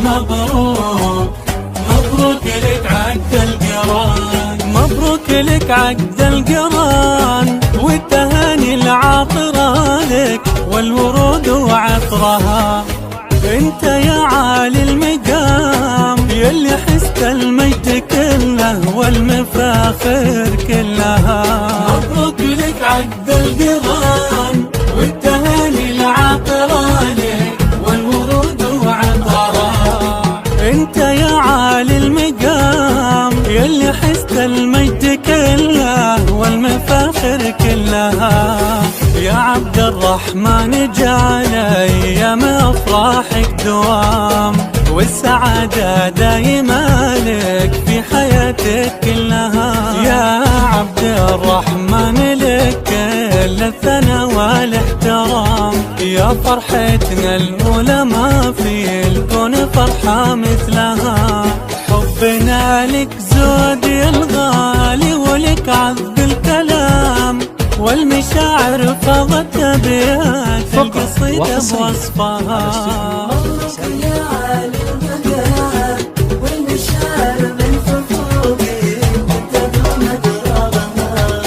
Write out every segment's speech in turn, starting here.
مبروك مبروك لك عقد القران، مبروك لك عقد القران، والتهاني العاطرة لك والورود وعطرها. انت يا عالي المقام يلي حست المجد كله والمفاخر كلها. مبروك لك عقد القران والتهاني العاطرة لك والورود وعطرها. انت يا عالي المقام يلي حست المجد كله والمفاخر كلها. يا عبد الرحمن جعل ايام افراحك دوام، والسعادة دايما لك في حياتك كلها. يا عبد الرحمن لك كل الثنى والاحترام، يا فرحتنا الأولى ما في الكون فرحة مثلها. حبنا لك زودي الغالي ولك عذب الكلام، والمشاعر فضت أبيات القصيدة بوصفها. مبروك يا عالي المقام والمشاعر من خطوبي تدوم أدرارها.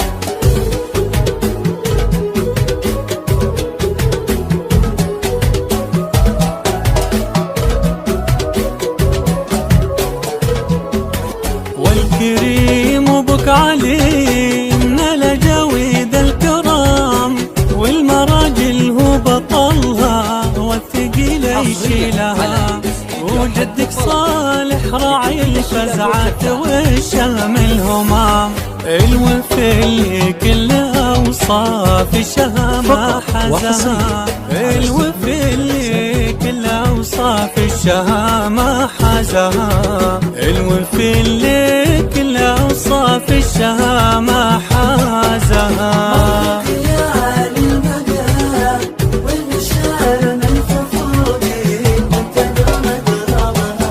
والكريم بك علي نال جويد الكرام، والمراجل هو بطلها والثقيل يشيلها. وجدك صالح راعي الفزعات والشهم الهمام، الوفي اللي كل اوصاف الشهامة حزها. الوفي اللي كل اوصاف الشهامة حزها. الوفي اللي كل اوصاف الشهامة حزها. مبروك يا عالي المقام والمشاعر من خطوبي تدوم أدرارها.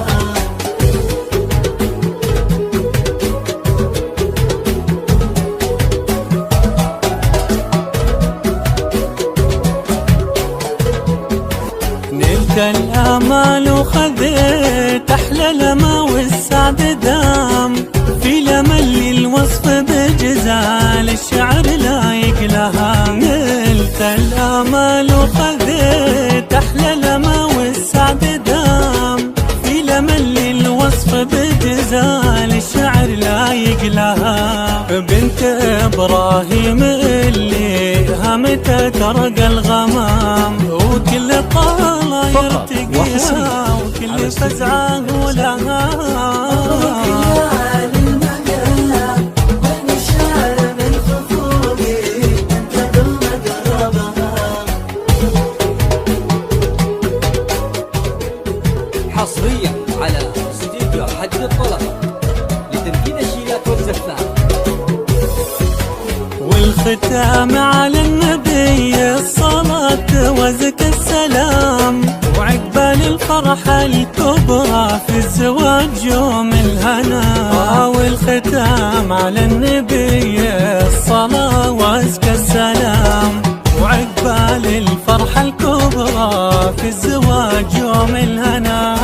نلت الآمال وخذيت أحلى لما والسعد دام، في لمل الوصف بجزال الشعر لايق لها. نلت الآمال وخذيت أحلى لما والسعد دام، في لمل الوصف بجزال الشعر لايق لها. بنت إبراهيم اللي همتها ترق الغمام، وكل طالع يرتقيها وكل فزعه لها. مبروك يا عالي المقام والمشاعر من خطوبي تدوم أدرارها. حصريا على استديو حدد الطلب لتنفيذ الشيلات والزفات. والختام على النبي الصلاة وزك السلام، وعقبال الفرحة الكبرى في الزواج يوم الهنا. والختام على النبي الصلاة وزك السلام، وعقبال الفرحة الكبرى في الزواج يوم الهنا.